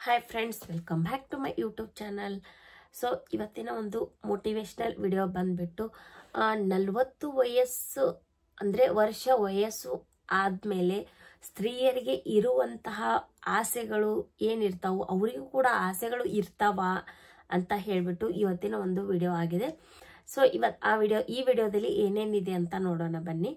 Hi friends, welcome back to my YouTube channel. So ಇವತ್ತಿನ ಒಂದು motivational video ಬಂದ್ಬಿಟ್ಟು 40 ವಯಸ್ಸು ಅಂದರೆ ವರ್ಷ ವಯಸ್ಸು ಆದಮೇಲೆ ಸ್ತ್ರೀಯರಿಗೆ ಇರುವಂತಹ ಆಸೆಗಳು ಏನಿರ್ತಾವು, ಅವರಿಗೂ ಕೂಡ ಆಸೆಗಳು ಇರ್ತಾವ ಅಂತ ಹೇಳ್ಬಿಟ್ಟು ಇವತ್ತಿನ ಒಂದು ವಿಡಿಯೋ ಆಗಿದೆ. ಸೊ ಈ ವಿಡಿಯೋದಲ್ಲಿ ಏನೇನಿದೆ ಅಂತ ನೋಡೋಣ ಬನ್ನಿ.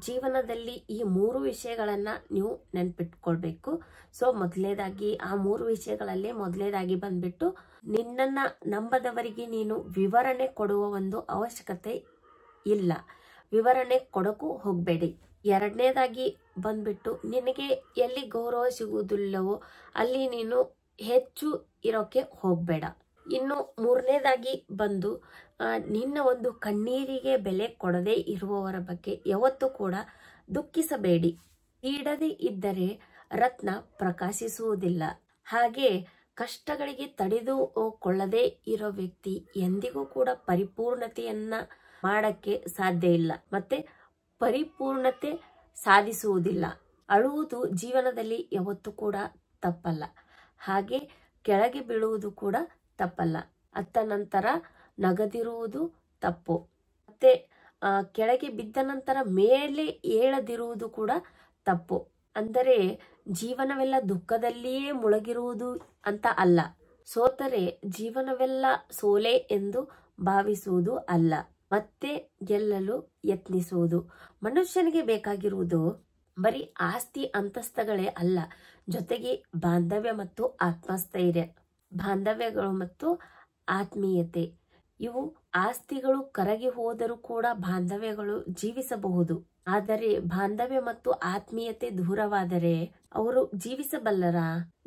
ಜೀವನದಲ್ಲಿ ಈ 3 ವಿಷಯಗಳನ್ನ ನೀವು ನೆನ್ಪಿಟ್ಕೊಳ್ಬೇಕು. ಸೊ ಮೊದಲನೇದಾಗಿ ಆ 3 ವಿಷಯಗಳಲ್ಲಿ ಮೊದಲನೇದಾಗಿ ಬಂದ್ಬಿಟ್ಟು ನಿನ್ನನ್ನ ನಂಬದವರಿಗೆ ನೀನು ವಿವರಣೆ ಕೊಡುವ ಒಂದು ಅವಶ್ಯಕತೆ ಇಲ್ಲ, ವಿವರಣೆ ಕೊಡಕ್ಕೂ ಹೋಗಬೇಡಿ. ಎರಡನೇದಾಗಿ ಬಂದ್ಬಿಟ್ಟು ನಿನಗೆ ಎಲ್ಲಿ ಗೌರವ ಸಿಗುವುದಿಲ್ಲವೋ ಅಲ್ಲಿ ನೀನು ಹೆಚ್ಚು ಇರೋಕೆ ಹೋಗಬೇಡ. ಇನ್ನು ಮೂರನೇದಾಗಿ ಬಂದು ನಿನ್ನ ಒಂದು ಕಣ್ಣೀರಿಗೆ ಬೆಲೆ ಕೊಡದೇ ಇರುವವರ ಬಗ್ಗೆ ಯಾವತ್ತೂ ಕೂಡ ದುಃಖಿಸಬೇಡಿ. ನೀಡದೇ ಇದ್ದರೆ ರತ್ನ ಪ್ರಕಾಶಿಸುವುದಿಲ್ಲ. ಹಾಗೆ ಕಷ್ಟಗಳಿಗೆ ತಡೆದುಕೊಳ್ಳದೇ ಇರೋ ವ್ಯಕ್ತಿ ಎಂದಿಗೂ ಕೂಡ ಪರಿಪೂರ್ಣತೆಯನ್ನ ಮಾಡಕ್ಕೆ ಸಾಧ್ಯ ಇಲ್ಲ, ಮತ್ತೆ ಪರಿಪೂರ್ಣತೆ ಸಾಧಿಸುವುದಿಲ್ಲ. ಅಳುವುದು ಜೀವನದಲ್ಲಿ ಯಾವತ್ತೂ ಕೂಡ ತಪ್ಪಲ್ಲ, ಹಾಗೆ ಕೆಳಗೆ ಬೀಳುವುದು ಕೂಡ ತಪ್ಪಲ್ಲ. ಅತ್ತ ನಂತರ ನಗದಿರುವುದು ತಪ್ಪು, ಮತ್ತೆ ಕೆಳಗೆ ಬಿದ್ದ ನಂತರ ಮೇಲೆ ಏಳದಿರುವುದು ಕೂಡ ತಪ್ಪು. ಅಂದರೆ ಜೀವನವೆಲ್ಲ ದುಃಖದಲ್ಲಿಯೇ ಮುಳುಗಿರುವುದು ಅಂತ ಅಲ್ಲ, ಸೋತರೆ ಜೀವನವೆಲ್ಲ ಸೋಲೆ ಎಂದು ಭಾವಿಸುವುದು ಅಲ್ಲ, ಮತ್ತೆ ಗೆಲ್ಲಲು ಯತ್ನಿಸುವುದು. ಮನುಷ್ಯನಿಗೆ ಬೇಕಾಗಿರುವುದು ಬರೀ ಆಸ್ತಿ ಅಂತಸ್ತುಗಳೇ ಅಲ್ಲ, ಜೊತೆಗೆ ಬಾಂಧವ್ಯ ಮತ್ತು ಆತ್ಮಸ್ಥೈರ್ಯ. ಬಾಂಧವ್ಯಗಳು ಮತ್ತು ಆತ್ಮೀಯತೆ, ಇವು ಆಸ್ತಿಗಳು ಕರಗಿ ಹೋದರೂ ಕೂಡ ಬಾಂಧವ್ಯಗಳು ಜೀವಿಸಬಹುದು. ಆದರೆ ಬಾಂಧವ್ಯ ಮತ್ತು ಆತ್ಮೀಯತೆ ದೂರವಾದರೆ ಅವರು ಜೀವಿಸಬಲ್ಲರ?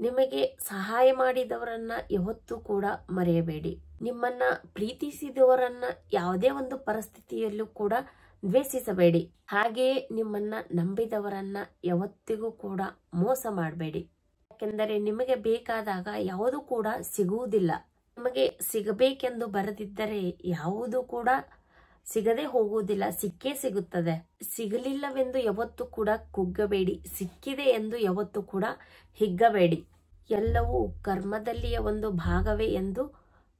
ನಿಮಗೆ ಸಹಾಯ ಮಾಡಿದವರನ್ನ ಯಾವತ್ತೂ ಕೂಡ ಮರೆಯಬೇಡಿ. ನಿಮ್ಮನ್ನ ಪ್ರೀತಿಸಿದವರನ್ನ ಯಾವುದೇ ಒಂದು ಪರಿಸ್ಥಿತಿಯಲ್ಲೂ ಕೂಡ ದ್ವೇಷಿಸಬೇಡಿ. ಹಾಗೆಯೇ ನಿಮ್ಮನ್ನ ನಂಬಿದವರನ್ನ ಯಾವತ್ತಿಗೂ ಕೂಡ ಮೋಸ ಮಾಡಬೇಡಿ. ಯಾಕೆಂದರೆ ನಿಮಗೆ ಬೇಕಾದಾಗ ಯಾವುದು ಕೂಡ ಸಿಗುವುದಿಲ್ಲ. ನಿಮಗೆ ಸಿಗಬೇಕೆಂದು ಬರೆದಿದ್ದರೆ ಯಾವುದು ಕೂಡ ಸಿಗದೆ ಹೋಗುವುದಿಲ್ಲ, ಸಿಕ್ಕೇ ಸಿಗುತ್ತದೆ. ಸಿಗಲಿಲ್ಲವೆಂದು ಯಾವತ್ತೂ ಕೂಡ ಕುಗ್ಗಬೇಡಿ, ಸಿಕ್ಕಿದೆ ಎಂದು ಯಾವತ್ತೂ ಕೂಡ ಹಿಗ್ಗಬೇಡಿ. ಎಲ್ಲವೂ ಕರ್ಮದಲ್ಲಿಯ ಒಂದು ಭಾಗವೇ ಎಂದು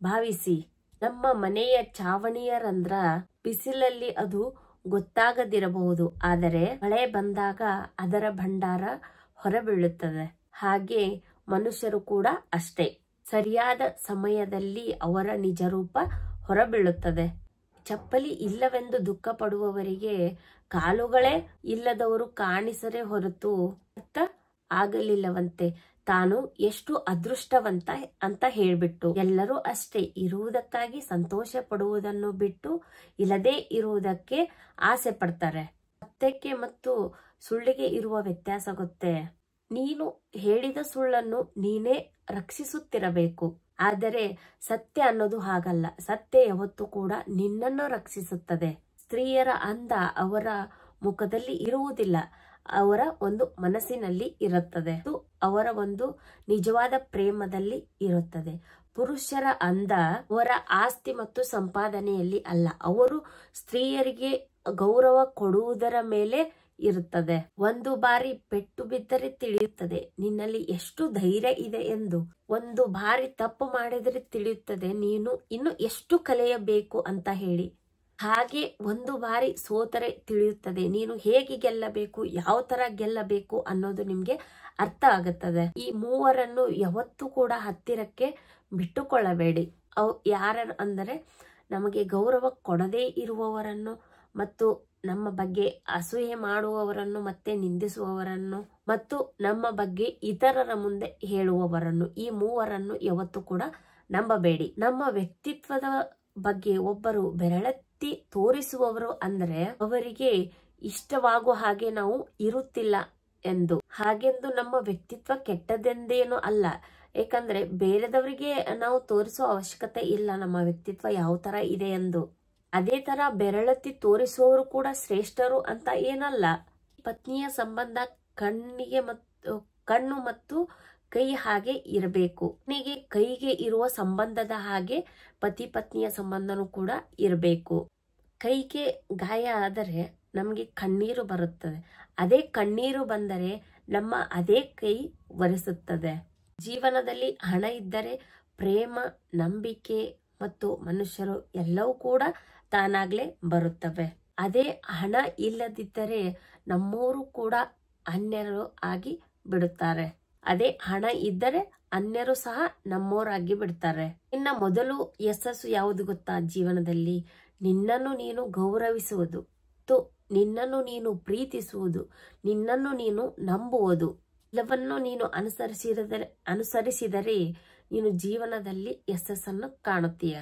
ಭಾವಿಸಿ. ನಮ್ಮ ಮನೆಯ ಚಾವಣಿಯ ರಂಧ್ರ ಬಿಸಿಲಲ್ಲಿ ಅದು ಗೊತ್ತಾಗದಿರಬಹುದು, ಆದರೆ ಮಳೆ ಬಂದಾಗ ಅದರ ಭಂಡಾರ ಹೊರಬೀಳುತ್ತದೆ. ಹಾಗೆ ಮನುಷ್ಯರು ಕೂಡ ಅಷ್ಟೇ, ಸರಿಯಾದ ಸಮಯದಲ್ಲಿ ಅವರ ನಿಜ ರೂಪ ಹೊರಬೀಳುತ್ತದೆ. ಚಪ್ಪಲಿ ಇಲ್ಲವೆಂದು ದುಃಖ ಪಡುವವರಿಗೆ ಕಾಲುಗಳೇ ಇಲ್ಲದವರು ಕಾಣಿಸರೆ ಹೊರತು ಅರ್ಥ ಆಗಲಿಲ್ಲವಂತೆ ತಾನು ಎಷ್ಟು ಅದೃಷ್ಟವಂತ ಅಂತ ಹೇಳ್ಬಿಟ್ಟು. ಎಲ್ಲರೂ ಅಷ್ಟೇ, ಇರುವುದಕ್ಕಾಗಿ ಸಂತೋಷ ಪಡುವುದನ್ನು ಬಿಟ್ಟು ಇಲ್ಲದೆ ಇರುವುದಕ್ಕೆ ಆಸೆ ಪಡ್ತಾರೆ. ಸತ್ಯಕ್ಕೆ ಮತ್ತು ಸುಳ್ಳಿಗೆ ಇರುವ ವ್ಯತ್ಯಾಸ ಗೊತ್ತೇ? ನೀನು ಹೇಳಿದ ಸುಳ್ಳನ್ನು ನೀನೇ ರಕ್ಷಿಸುತ್ತಿರಬೇಕು, ಆದರೆ ಸತ್ಯ ಅನ್ನೋದು ಹಾಗಲ್ಲ. ಸತ್ಯ ಯಾವತ್ತೂ ಕೂಡ ನಿನ್ನನ್ನು ರಕ್ಷಿಸುತ್ತದೆ. ಸ್ತ್ರೀಯರ ಅಂದ ಅವರ ಮುಖದಲ್ಲಿ ಇರುವುದಿಲ್ಲ, ಅವರ ಒಂದು ಮನಸ್ಸಿನಲ್ಲಿ ಇರುತ್ತದೆ, ಅವರ ಒಂದು ನಿಜವಾದ ಪ್ರೇಮದಲ್ಲಿ ಇರುತ್ತದೆ. ಪುರುಷರ ಅಂದ ಅವರ ಆಸ್ತಿ ಮತ್ತು ಸಂಪಾದನೆಯಲ್ಲಿ ಅಲ್ಲ, ಅವರು ಸ್ತ್ರೀಯರಿಗೆ ಗೌರವ ಕೊಡುವುದರ ಮೇಲೆ ಇರುತ್ತದೆ. ಒಂದು ಬಾರಿ ಪೆಟ್ಟು ಬಿದ್ದರೆ ತಿಳಿಯುತ್ತದೆ ನಿನ್ನಲ್ಲಿ ಎಷ್ಟು ಧೈರ್ಯ ಇದೆ ಎಂದು. ಒಂದು ಬಾರಿ ತಪ್ಪು ಮಾಡಿದರೆ ತಿಳಿಯುತ್ತದೆ ನೀನು ಇನ್ನು ಎಷ್ಟು ಕಲಿಯಬೇಕು ಅಂತ ಹೇಳಿ. ಹಾಗೆ ಒಂದು ಬಾರಿ ಸೋತರೆ ತಿಳಿಯುತ್ತದೆ ನೀನು ಹೇಗೆ ಗೆಲ್ಲಬೇಕು, ಯಾವ ತರ ಗೆಲ್ಲಬೇಕು ಅನ್ನೋದು ನಿಮ್ಗೆ ಅರ್ಥ ಆಗುತ್ತದೆ. ಈ ಮೂವರನ್ನು ಯಾವತ್ತೂ ಕೂಡ ಹತ್ತಿರಕ್ಕೆ ಬಿಟ್ಟುಕೊಳ್ಳಬೇಡಿ. ಯಾರ ಅಂದರೆ ನಮಗೆ ಗೌರವ ಕೊಡದೇ ಇರುವವರನ್ನು, ಮತ್ತು ನಮ್ಮ ಬಗ್ಗೆ ಅಸೂಯೆ ಮಾಡುವವರನ್ನು, ಮತ್ತೆ ನಿಂದಿಸುವವರನ್ನು, ಮತ್ತು ನಮ್ಮ ಬಗ್ಗೆ ಇತರರ ಮುಂದೆ ಹೇಳುವವರನ್ನು, ಈ ಮೂವರನ್ನು ಯಾವತ್ತೂ ಕೂಡ ನಂಬಬೇಡಿ. ನಮ್ಮ ವ್ಯಕ್ತಿತ್ವದ ಬಗ್ಗೆ ಒಬ್ಬರು ಬೆರಳೆತ್ತಿ ತೋರಿಸುವವರು ಅಂದರೆ ಅವರಿಗೆ ಇಷ್ಟವಾಗುವ ಹಾಗೆ ನಾವು ಇರುತ್ತಿಲ್ಲ ಎಂದು. ಹಾಗೆಂದು ನಮ್ಮ ವ್ಯಕ್ತಿತ್ವ ಕೆಟ್ಟದೆಂದೇನೂ ಅಲ್ಲ, ಯಾಕಂದ್ರೆ ಬೇರೆದವರಿಗೆ ನಾವು ತೋರಿಸುವ ಅವಶ್ಯಕತೆ ಇಲ್ಲ ನಮ್ಮ ವ್ಯಕ್ತಿತ್ವ ಯಾವ ತರ ಇದೆ ಎಂದು. ಅದೇ ತರ ಬೆರಳೆತ್ತಿ ತೋರಿಸುವವರು ಕೂಡ ಶ್ರೇಷ್ಠರು ಅಂತ ಏನಲ್ಲ. ಪತ್ನಿಯ ಸಂಬಂಧ ಕಣ್ಣು ಮತ್ತು ಕೈ ಹಾಗೆ ಇರಬೇಕು. ಪತ್ನಿಗೆ ಕೈಗೆ ಇರುವ ಸಂಬಂಧದ ಹಾಗೆ ಪತಿ ಪತ್ನಿಯ ಸಂಬಂಧನೂ ಕೂಡ ಇರಬೇಕು. ಕೈಗೆ ಗಾಯ ಆದರೆ ನಮಗೆ ಕಣ್ಣೀರು ಬರುತ್ತದೆ, ಅದೇ ಕಣ್ಣೀರು ಬಂದರೆ ನಮ್ಮ ಅದೇ ಕೈ ಒರೆಸುತ್ತದೆ. ಜೀವನದಲ್ಲಿ ಹಣ ಇದ್ದರೆ ಪ್ರೇಮ, ನಂಬಿಕೆ ಮತ್ತು ಮನುಷ್ಯರು ಎಲ್ಲವೂ ಕೂಡ ತಾನಾಗ್ಲೇ ಬರುತ್ತವೆ. ಅದೇ ಹಣ ಇಲ್ಲದಿದ್ದರೆ ನಮ್ಮವರು ಕೂಡ ಅನ್ಯರು ಆಗಿ ಬಿಡುತ್ತಾರೆ. ಅದೇ ಹಣ ಇದ್ದರೆ ಅನ್ಯರು ಸಹ ನಮ್ಮವರಾಗಿ ಬಿಡ್ತಾರೆ. ಇನ್ನ ಮೊದಲು ಯಶಸ್ಸು ಯಾವುದು ಗೊತ್ತಾ ಜೀವನದಲ್ಲಿ? ನಿನ್ನನ್ನು ನೀನು ಗೌರವಿಸುವುದು, ನಿನ್ನನ್ನು ನೀನು ಪ್ರೀತಿಸುವುದು, ನಿನ್ನನ್ನು ನೀನು ನಂಬುವುದು. ಎಲ್ಲವನ್ನು ನೀನು ಅನುಸರಿಸಿದರೆ ನೀನು ಜೀವನದಲ್ಲಿ ಯಶಸ್ಸನ್ನು ಕಾಣುತ್ತೀಯ.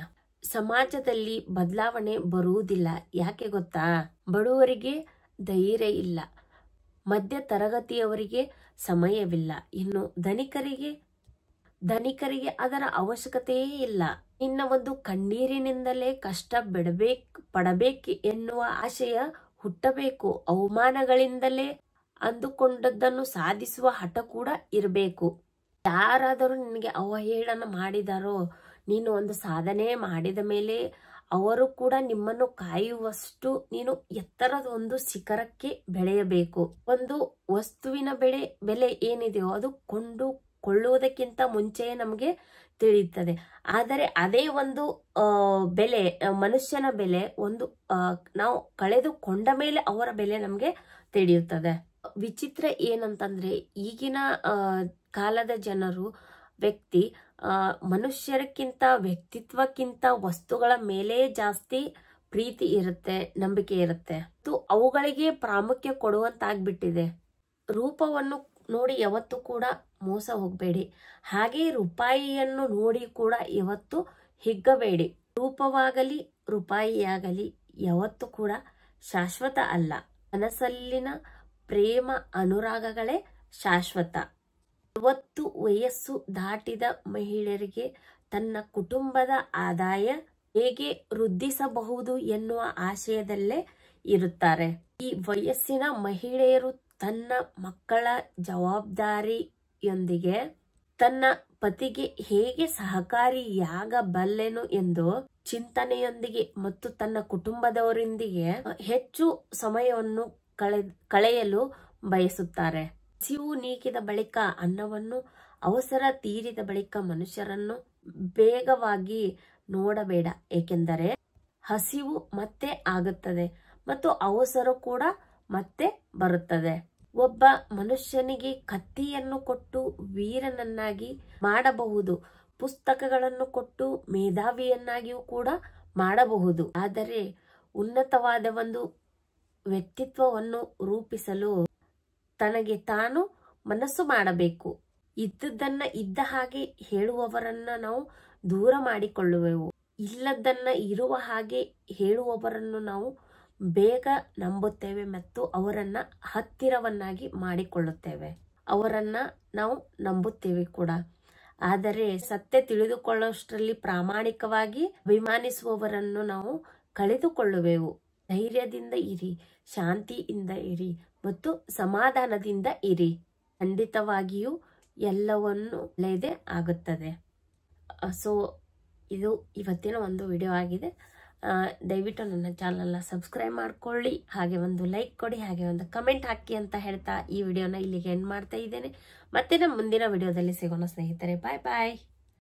ಸಮಾಜದಲ್ಲಿ ಬದಲಾವಣೆ ಬರುವುದಿಲ್ಲ. ಯಾಕೆ ಗೊತ್ತಾ? ಬಡವರಿಗೆ ಧೈರ್ಯ ಇಲ್ಲ, ಮಧ್ಯ ತರಗತಿಯವರಿಗೆ ಸಮಯವಿಲ್ಲ, ಇನ್ನು ಧನಿಕರಿಗೆ ಅದರ ಅವಶ್ಯಕತೆಯೇ ಇಲ್ಲ. ನಿನ್ನ ಒಂದು ಕಣ್ಣೀರಿನಿಂದಲೇ ಕಷ್ಟ ಪಡಬೇಕು ಎನ್ನುವ ಆಶಯ ಹುಟ್ಟಬೇಕು. ಅವಮಾನಗಳಿಂದಲೇ ಅಂದುಕೊಂಡದ್ದನ್ನು ಸಾಧಿಸುವ ಹಠ ಕೂಡ ಇರಬೇಕು. ಯಾರಾದರೂ ನಿನಗೆ ಅವಹೇಳನ ಮಾಡಿದಾರೋ, ನೀನು ಒಂದು ಸಾಧನೆ ಮಾಡಿದ ಮೇಲೆ ಅವರು ಕೂಡ ನಿಮ್ಮನ್ನು ಕಾಯುವಷ್ಟು ನೀನು ಎತ್ತರದ ಒಂದು ಶಿಖರಕ್ಕೆ ಬೆಳೆಯಬೇಕು. ಒಂದು ವಸ್ತುವಿನ ಬೆಲೆ ಏನಿದೆಯೋ ಅದು ಕೊಳ್ಳುವುದಕ್ಕಿಂತ ಮುಂಚೆಯೇ ನಮಗೆ ತಿಳಿಯುತ್ತದೆ. ಆದರೆ ಅದೇ ಒಂದು ಬೆಲೆ, ಮನುಷ್ಯನ ಬೆಲೆ ಒಂದು ನಾವು ಕಳೆದುಕೊಂಡ ಮೇಲೆ ಅವರ ಬೆಲೆ ನಮಗೆ ತಿಳಿಯುತ್ತದೆ. ವಿಚಿತ್ರ ಏನಂತಂದ್ರೆ ಈಗಿನ ಕಾಲದ ಜನರು ಮನುಷ್ಯರಕ್ಕಿಂತ ವ್ಯಕ್ತಿತ್ವಕ್ಕಿಂತ ವಸ್ತುಗಳ ಮೇಲೆ ಜಾಸ್ತಿ ಪ್ರೀತಿ ಇರುತ್ತೆ, ನಂಬಿಕೆ ಇರುತ್ತೆ. ಅವುಗಳಿಗೆ ಪ್ರಾಮುಖ್ಯ ಕೊಡುವಂತಾಗ್ಬಿಟ್ಟಿದೆ. ರೂಪವನ್ನು ನೋಡಿ ಯಾವತ್ತೂ ಕೂಡ ಮೋಸ ಹೋಗಬೇಡಿ. ಹಾಗೆ ರೂಪಾಯಿಯನ್ನು ನೋಡಿ ಕೂಡ ಯಾವತ್ತು ಹಿಗ್ಗಬೇಡಿ. ರೂಪವಾಗಲಿ ರೂಪಾಯಿಯಾಗಲಿ ಯಾವತ್ತೂ ಕೂಡ ಶಾಶ್ವತ ಅಲ್ಲ. ಮನಸ್ಸಲ್ಲಿನ ಪ್ರೇಮ ಅನುರಾಗಗಳೇ ಶಾಶ್ವತ. 40 ವಯಸ್ಸು ದಾಟಿದ ಮಹಿಳೆಯರಿಗೆ ತನ್ನ ಕುಟುಂಬದ ಆದಾಯ ಹೇಗೆ ವೃದ್ಧಿಸಬಹುದು ಎನ್ನುವ ಆಶಯದಲ್ಲೇ ಇರುತ್ತಾರೆ. ಈ ವಯಸ್ಸಿನ ಮಹಿಳೆಯರು ತನ್ನ ಮಕ್ಕಳ ಜವಾಬ್ದಾರಿಯೊಂದಿಗೆ ತನ್ನ ಪತಿಗೆ ಹೇಗೆ ಸಹಕಾರಿಯಾಗಬಲ್ಲೆನು ಎಂದು ಚಿಂತನೆಯೊಂದಿಗೆ ಮತ್ತು ತನ್ನ ಕುಟುಂಬದವರೊಂದಿಗೆ ಹೆಚ್ಚು ಸಮಯವನ್ನು ಕಳೆಯಲು ಬಯಸುತ್ತಾರೆ. ಹಸಿವು ನೀಗಿದ ಬಳಿಕ ಅನ್ನವನ್ನು, ಅವಸರ ತೀರಿದ ಬಳಿಕ ಮನುಷ್ಯರನ್ನು ಬೇಗವಾಗಿ ನೋಡಬೇಡ. ಏಕೆಂದರೆ ಹಸಿವು ಮತ್ತೆ ಆಗುತ್ತದೆ ಮತ್ತು ಅವಸರ ಕೂಡ ಮತ್ತೆ ಬರುತ್ತದೆ. ಒಬ್ಬ ಮನುಷ್ಯನಿಗೆ ಕತ್ತಿಯನ್ನು ಕೊಟ್ಟು ವೀರನನ್ನಾಗಿ ಮಾಡಬಹುದು, ಪುಸ್ತಕಗಳನ್ನು ಕೊಟ್ಟು ಮೇಧಾವಿಯನ್ನಾಗಿಯೂ ಕೂಡ ಮಾಡಬಹುದು. ಆದರೆ ಉನ್ನತವಾದ ಒಂದು ವ್ಯಕ್ತಿತ್ವವನ್ನು ರೂಪಿಸಲು ತನಗೆ ತಾನು ಮನಸ್ಸು ಮಾಡಬೇಕು. ಇದ್ದದ್ದನ್ನ ಇದ್ದ ಹಾಗೆ ಹೇಳುವವರನ್ನ ನಾವು ದೂರ ಮಾಡಿಕೊಳ್ಳುವೆವು. ಇಲ್ಲದನ್ನ ಇರುವ ಹಾಗೆ ಹೇಳುವವರನ್ನು ನಾವು ಬೇಗ ನಂಬುತ್ತೇವೆ ಮತ್ತು ಅವರನ್ನ ಹತ್ತಿರವನ್ನಾಗಿ ಮಾಡಿಕೊಳ್ಳುತ್ತೇವೆ. ಅವರನ್ನ ನಾವು ನಂಬುತ್ತೇವೆ ಕೂಡ. ಆದರೆ ಸತ್ಯ ತಿಳಿದುಕೊಳ್ಳುವಷ್ಟರಲ್ಲಿ ಪ್ರಾಮಾಣಿಕವಾಗಿ ಅಭಿಮಾನಿಸುವವರನ್ನು ನಾವು ಕಳೆದುಕೊಳ್ಳುವೆವು. ಧೈರ್ಯದಿಂದ ಇರಿ, ಶಾಂತಿಯಿಂದ ಇರಿ ಮತ್ತು ಸಮಾಧಾನದಿಂದ ಇರಿ. ಖಂಡಿತವಾಗಿಯೂ ಎಲ್ಲವನ್ನು ಒಳ್ಳೆಯದೇ ಆಗುತ್ತದೆ. ಸೊ ಇದು ಇವತ್ತಿನ ಒಂದು ವಿಡಿಯೋ ಆಗಿದೆ. ದಯವಿಟ್ಟು ನನ್ನ ಚಾನಲ್ನ ಸಬ್ಸ್ಕ್ರೈಬ್ ಮಾಡ್ಕೊಳ್ಳಿ, ಹಾಗೆ ಒಂದು ಲೈಕ್ ಕೊಡಿ, ಹಾಗೆ ಒಂದು ಕಮೆಂಟ್ ಹಾಕಿ ಅಂತ ಹೇಳ್ತಾ ಈ ವಿಡಿಯೋನ ಇಲ್ಲಿಗೆ ಎಂಡ್ ಮಾಡ್ತಾ ಇದ್ದೇನೆ. ಮತ್ತೆ ನಮ್ಮ ಮುಂದಿನ ವಿಡಿಯೋದಲ್ಲಿ ಸಿಗೋಣ ಸ್ನೇಹಿತರೆ. ಬಾಯ್ ಬಾಯ್.